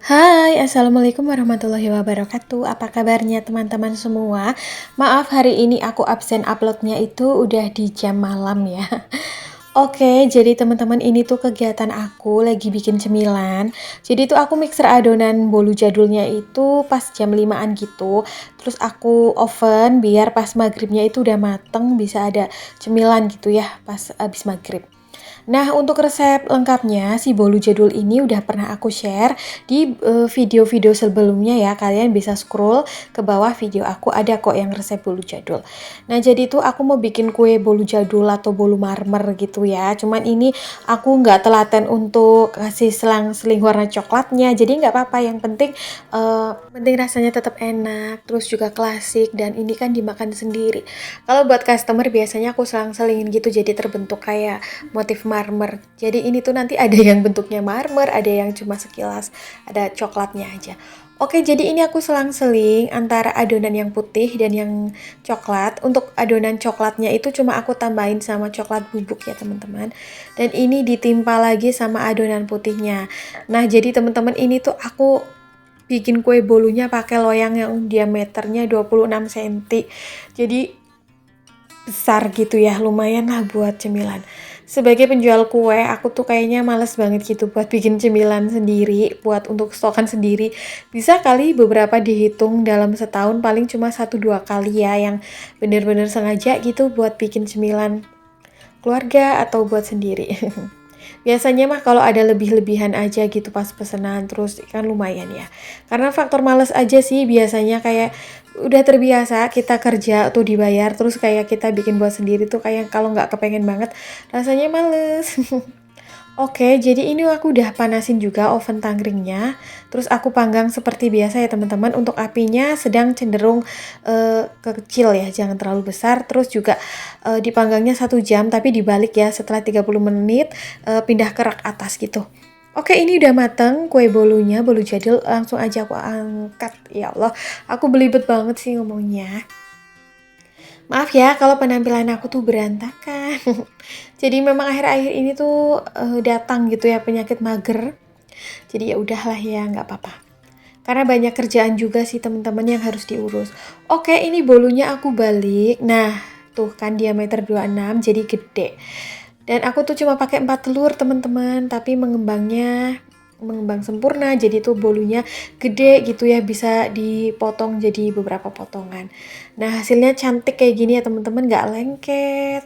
Hai, Assalamualaikum warahmatullahi wabarakatuh. Apa kabarnya teman-teman semua? Maaf hari ini aku absen uploadnya itu udah di jam malam ya. Oke, jadi teman-teman ini tuh kegiatan aku lagi bikin cemilan. Jadi tuh aku mixer adonan bolu jadulnya itu pas jam 5-an gitu. Terus aku oven biar pas maghribnya itu udah mateng bisa ada cemilan gitu ya pas abis maghrib. Nah, untuk resep lengkapnya si bolu jadul ini udah pernah aku share di video-video sebelumnya ya. Kalian bisa scroll ke bawah video aku ada kok yang resep bolu jadul. Nah, jadi tuh aku mau bikin kue bolu jadul atau bolu marmer gitu ya. Cuman ini aku nggak telaten untuk kasih selang-seling warna coklatnya. Jadi nggak apa-apa. Yang penting rasanya tetap enak. Terus juga klasik dan ini kan dimakan sendiri. Kalau buat customer biasanya aku selang-selingin gitu jadi terbentuk kayak motif marmer. Jadi ini tuh nanti ada yang bentuknya marmer, ada yang cuma sekilas, ada coklatnya aja. Oke, jadi ini aku selang-seling antara adonan yang putih dan yang coklat. Untuk adonan coklatnya itu cuma aku tambahin sama coklat bubuk ya teman-teman. Dan ini ditimpa lagi sama adonan putihnya. Nah, jadi teman-teman ini tuh aku bikin kue bolunya pakai loyang yang diameternya 26 cm. Jadi besar gitu ya, lumayan lah buat cemilan. Sebagai penjual kue, aku tuh kayaknya males banget gitu buat bikin cemilan sendiri, buat untuk stokan sendiri. Bisa kali beberapa dihitung dalam setahun paling cuma 1-2 kali ya yang bener-bener sengaja gitu buat bikin cemilan keluarga atau buat sendiri. Biasanya mah kalau ada lebih-lebihan aja gitu pas pesanan terus kan lumayan ya. Karena faktor males aja sih biasanya kayak udah terbiasa kita kerja tuh dibayar terus kayak kita bikin buat sendiri tuh kayak kalau nggak kepengen banget rasanya males. Oke, jadi ini aku udah panasin juga oven tangkringnya. Terus aku panggang seperti biasa ya teman-teman. Untuk apinya sedang cenderung kecil ya, jangan terlalu besar. Terus juga dipanggangnya 1 jam, tapi dibalik ya setelah 30 menit pindah ke rak atas gitu. Oke, ini udah mateng kue bolunya, bolu jadul. Langsung aja aku angkat. Ya Allah, aku belibet banget sih ngomongnya. Maaf ya kalau penampilan aku tuh berantakan. Jadi memang akhir-akhir ini tuh datang gitu ya penyakit mager. Jadi ya udahlah ya nggak apa-apa. Karena banyak kerjaan juga sih teman-teman yang harus diurus. Oke, ini bolunya aku balik. Nah, tuh kan diameter 26 jadi gede. Dan aku tuh cuma pakai 4 telur teman-teman, tapi mengembang sempurna jadi tuh bolunya gede gitu ya, bisa dipotong jadi beberapa potongan. Nah, hasilnya cantik kayak gini ya teman-teman, nggak lengket.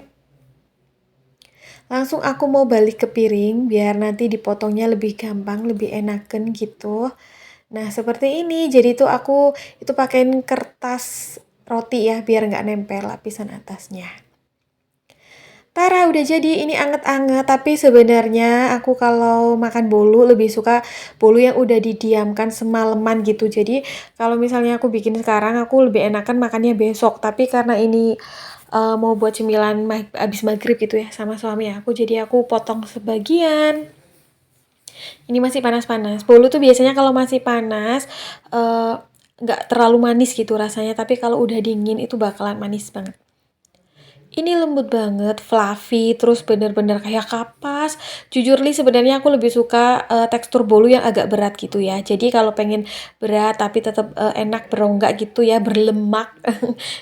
Langsung aku mau balik ke piring biar nanti dipotongnya lebih gampang, lebih enakan gitu. Nah, seperti ini. Jadi tuh aku itu pakein kertas roti ya biar nggak nempel lapisan atasnya. Tara, udah jadi. Ini anget-anget, tapi sebenarnya aku kalau makan bolu lebih suka bolu yang udah didiamkan semalaman gitu. Jadi kalau misalnya aku bikin sekarang, aku lebih enakan makannya besok. Tapi karena ini mau buat cemilan abis maghrib gitu ya sama suami aku, jadi aku potong sebagian. Ini masih panas-panas. Bolu tuh biasanya kalau masih panas nggak terlalu manis gitu rasanya, tapi kalau udah dingin itu bakalan manis banget. Ini lembut banget, fluffy, terus bener-bener kayak kapas. Jujur li sebenarnya aku lebih suka tekstur bolu yang agak berat gitu ya. Jadi kalau pengen berat tapi tetap enak berongga gitu ya, berlemak.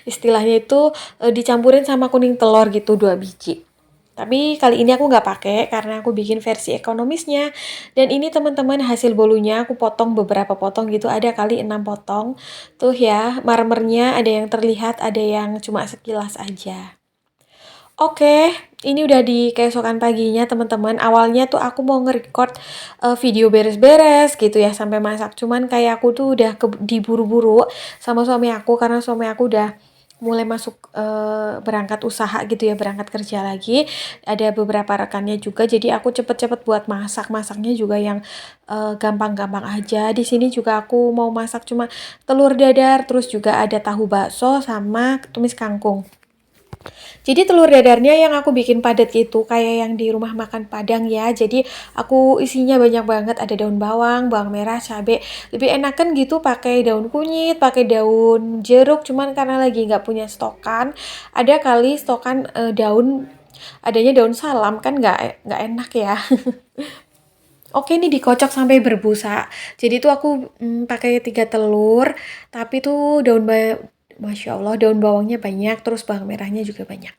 Istilahnya itu dicampurin sama kuning telur gitu 2 biji. Tapi kali ini aku nggak pakai karena aku bikin versi ekonomisnya. Dan ini teman-teman hasil bolunya aku potong beberapa potong gitu, ada kali 6 potong. Tuh ya, marmernya ada yang terlihat, ada yang cuma sekilas aja. Oke, ini udah di keesokan paginya teman-teman. Awalnya tuh aku mau nge-record video beres-beres gitu ya sampai masak. Cuman kayak aku tuh udah diburu-buru sama suami aku karena suami aku udah mulai masuk berangkat usaha gitu ya, berangkat kerja lagi. Ada beberapa rekannya juga, jadi aku cepet-cepet buat masak. Masaknya juga yang gampang-gampang aja. Di sini juga aku mau masak cuma telur dadar, terus juga ada tahu bakso sama tumis kangkung. Jadi telur dadarnya yang aku bikin padat gitu, kayak yang di rumah makan Padang ya. Jadi aku isinya banyak banget, ada daun bawang, bawang merah, cabai. Lebih enakan gitu pakai daun kunyit, pakai daun jeruk. Cuman karena lagi nggak punya stokan, ada kali stokan adanya daun salam kan nggak enak ya. Oke, ini dikocok sampai berbusa. Jadi tuh aku pakai 3 telur, tapi tuh Masya Allah, daun bawangnya banyak, terus bawang merahnya juga banyak.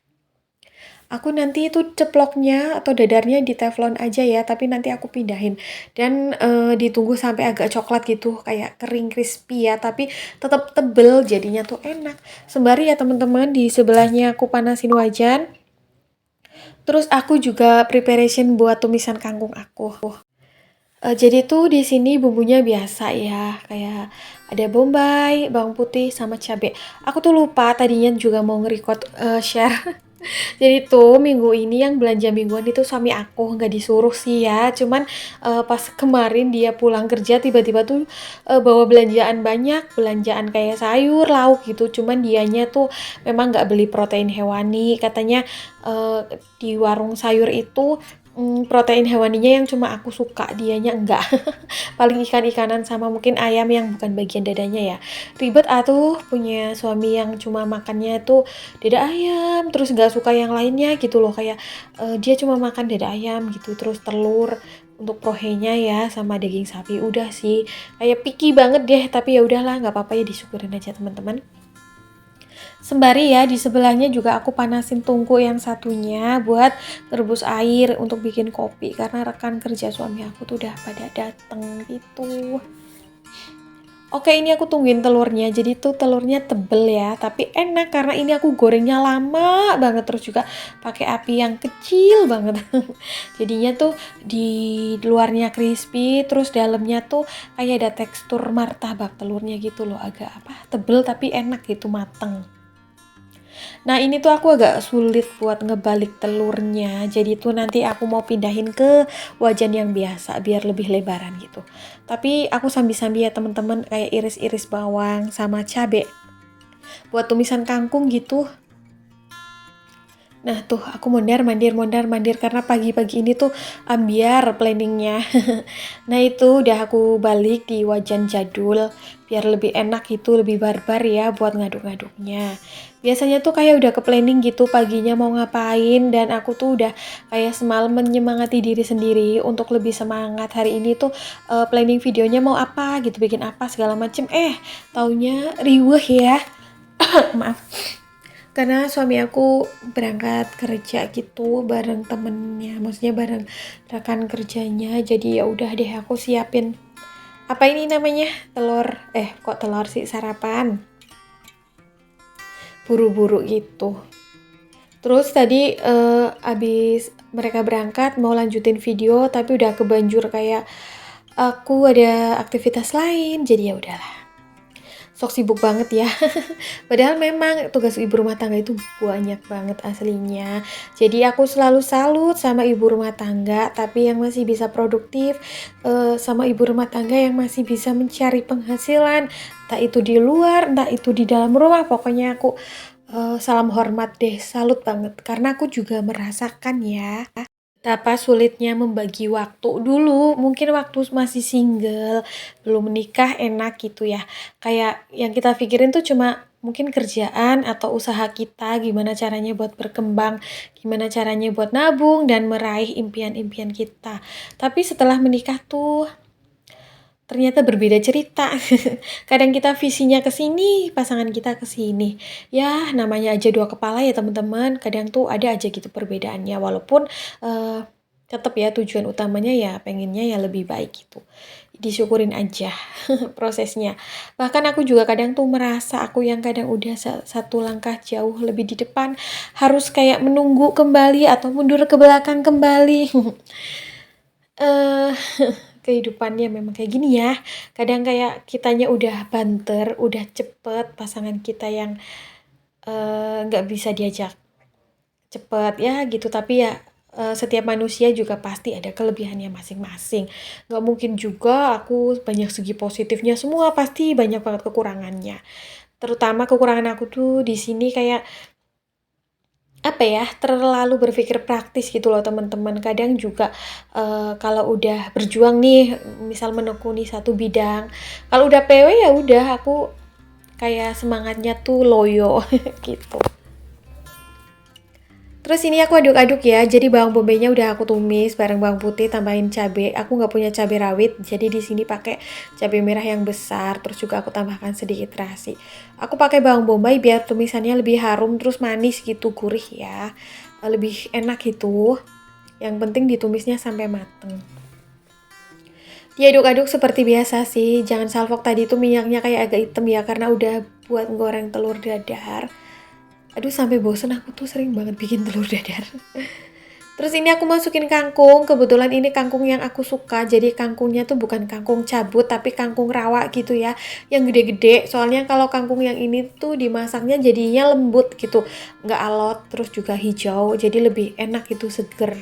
Aku nanti itu ceploknya atau dadarnya di teflon aja ya, tapi nanti aku pindahin. Dan ditunggu sampai agak coklat gitu, kayak kering crispy ya, tapi tetap tebel jadinya tuh enak. Sembari ya teman-teman, di sebelahnya aku panasin wajan. Terus aku juga preparation buat tumisan kangkung aku. Jadi tuh di sini bumbunya biasa ya, kayak ada bombay, bawang putih, sama cabe. Aku tuh lupa tadinya juga mau nge-record share. Jadi tuh minggu ini yang belanja mingguan itu suami aku, nggak disuruh sih ya. Cuman pas kemarin dia pulang kerja tiba-tiba tuh bawa belanjaan banyak, belanjaan kayak sayur, lauk gitu. Cuman dianya tuh memang nggak beli protein hewani. Katanya di warung sayur itu protein hewaninya yang cuma aku suka, dianya enggak. Paling ikan-ikanan sama mungkin ayam yang bukan bagian dadanya ya. Ribet atuh punya suami yang cuma makannya tuh dada ayam, terus nggak suka yang lainnya gitu loh, kayak dia cuma makan dada ayam gitu, terus telur untuk prohenya ya, sama daging sapi udah sih. Kayak picky banget deh, tapi ya udahlah, nggak apa-apa ya, disyukurin aja teman-teman. Sembari ya di sebelahnya juga aku panasin tungku yang satunya buat rebus air untuk bikin kopi, karena rekan kerja suami aku tuh udah pada dateng gitu. Oke, ini aku tungguin telurnya. Jadi tuh telurnya tebel ya, tapi enak karena ini aku gorengnya lama banget, terus juga pakai api yang kecil banget. Jadinya tuh di luarnya crispy, terus dalamnya tuh kayak ada tekstur martabak telurnya gitu loh, agak apa? Tebel tapi enak gitu, mateng. Nah, ini tuh aku agak sulit buat ngebalik telurnya. Jadi tuh nanti aku mau pindahin ke wajan yang biasa biar lebih lebaran gitu. Tapi aku sambil-sambil ya teman-teman, kayak iris-iris bawang sama cabe buat tumisan kangkung gitu. Nah tuh aku mondar mandir karena pagi-pagi ini tuh ambiar planningnya. Nah itu udah aku balik di wajan jadul biar lebih enak gitu, lebih barbar ya buat ngaduk-ngaduknya. Biasanya tuh kayak udah ke planning gitu paginya mau ngapain, dan aku tuh udah kayak semalam menyemangati diri sendiri untuk lebih semangat. Hari ini tuh planning videonya mau apa gitu, bikin apa segala macem. Taunya riweh ya. Maaf, karena suami aku berangkat kerja gitu bareng temennya, maksudnya bareng rekan kerjanya. Jadi ya udah deh aku siapin apa ini namanya, telur, kok telur sih, sarapan buru-buru gitu. Terus tadi abis mereka berangkat mau lanjutin video, tapi udah kebanjur kayak aku ada aktivitas lain, jadi ya udahlah, sok sibuk banget ya. Padahal memang tugas ibu rumah tangga itu banyak banget aslinya. Jadi aku selalu salut sama ibu rumah tangga, tapi yang masih bisa produktif, sama ibu rumah tangga yang masih bisa mencari penghasilan, entah itu di luar, entah itu di dalam rumah. Pokoknya aku salam hormat deh, salut banget. Karena aku juga merasakan ya betapa sulitnya membagi waktu dulu, mungkin waktu masih single, belum menikah enak gitu ya. Kayak yang kita pikirin tuh cuma mungkin kerjaan atau usaha kita, gimana caranya buat berkembang, gimana caranya buat nabung dan meraih impian-impian kita. Tapi setelah menikah tuh ternyata berbeda cerita. Kadang kita visinya ke sini, pasangan kita ke sini. Ya, namanya aja dua kepala ya teman-teman. Kadang tuh ada aja gitu perbedaannya, walaupun tetap ya tujuan utamanya ya pengennya ya lebih baik gitu. Disyukurin aja prosesnya. Bahkan aku juga kadang tuh merasa aku yang kadang udah satu langkah jauh lebih di depan harus kayak menunggu kembali atau mundur ke belakang kembali. eh Kehidupannya memang kayak gini ya. Kadang kayak kitanya udah banter, udah cepet, pasangan kita yang nggak bisa diajak cepet ya gitu. Tapi ya setiap manusia juga pasti ada kelebihannya masing-masing. Nggak mungkin juga aku banyak segi positifnya semua, pasti banyak banget kekurangannya. Terutama kekurangan aku tuh di sini kayak apa ya, terlalu berpikir praktis gitu loh teman-teman. Kadang juga kalau udah berjuang nih, misal menekuni satu bidang, kalau udah PW ya udah aku kayak semangatnya tuh loyo gitu. Terus ini aku aduk-aduk ya, jadi bawang bombaynya udah aku tumis bareng bawang putih, tambahin cabai. Aku nggak punya cabai rawit, jadi di sini pakai cabai merah yang besar. Terus juga aku tambahkan sedikit terasi. Aku pakai bawang bombay biar tumisannya lebih harum, terus manis gitu, gurih ya. Lebih enak gitu. Yang penting ditumisnya sampai mateng. Diaduk-aduk seperti biasa sih, jangan salfok tadi tuh minyaknya kayak agak hitam ya, karena udah buat goreng telur dadar. Aduh sampai bosen aku tuh sering banget bikin telur dadar. Terus ini aku masukin kangkung, kebetulan ini kangkung yang aku suka, jadi kangkungnya tuh bukan kangkung cabut tapi kangkung rawa gitu ya, yang gede-gede. Soalnya kalau kangkung yang ini tuh dimasaknya jadinya lembut gitu, nggak alot, terus juga hijau, jadi lebih enak gitu, seger.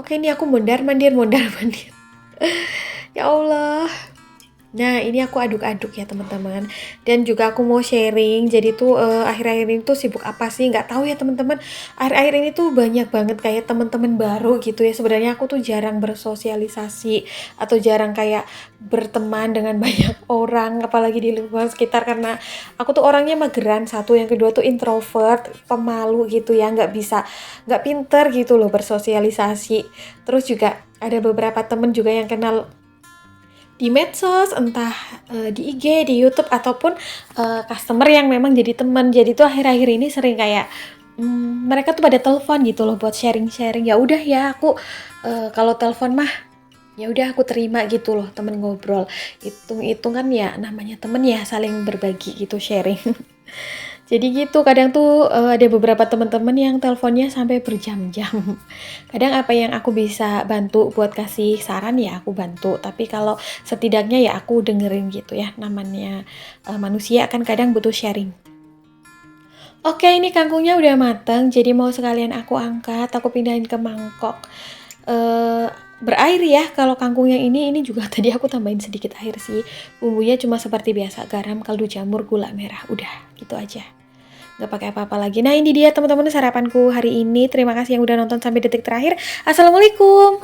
Oke ini aku mondar-mandir, mondar-mandir. Ya Allah. Nah, ini aku aduk-aduk ya teman-teman. Dan juga aku mau sharing. Jadi tuh akhir-akhir ini tuh sibuk apa sih? Nggak tahu ya teman-teman. Akhir-akhir ini tuh banyak banget kayak teman-teman baru gitu ya. Sebenarnya aku tuh jarang bersosialisasi atau jarang kayak berteman dengan banyak orang, apalagi di lingkungan sekitar karena aku tuh orangnya mageran satu, yang kedua tuh introvert, pemalu gitu ya, nggak pinter gitu loh bersosialisasi. Terus juga ada beberapa temen juga yang kenal di medsos, entah di IG, di YouTube ataupun customer yang memang jadi teman. Jadi tuh akhir-akhir ini sering kayak mereka tuh pada telepon gitu loh buat sharing-sharing. Ya udah ya aku kalau telepon mah ya udah aku terima gitu loh, temen ngobrol. Hitung-hitung kan ya namanya temen ya, saling berbagi gitu, sharing. Jadi gitu, kadang tuh ada beberapa teman-teman yang teleponnya sampai berjam-jam. Kadang apa yang aku bisa bantu buat kasih saran ya aku bantu, tapi kalau setidaknya ya aku dengerin gitu ya, namanya manusia kan kadang butuh sharing. Oke, ini kangkungnya udah mateng, jadi mau sekalian aku angkat, aku pindahin ke mangkok. Berair ya, kalau kangkung yang ini juga tadi aku tambahin sedikit air sih. Bumbunya cuma seperti biasa, garam, kaldu jamur, gula merah, udah gitu aja. Nggak pakai apa-apa lagi. Nah ini dia teman-teman sarapanku hari ini. Terima kasih yang udah nonton sampai detik terakhir. Assalamualaikum.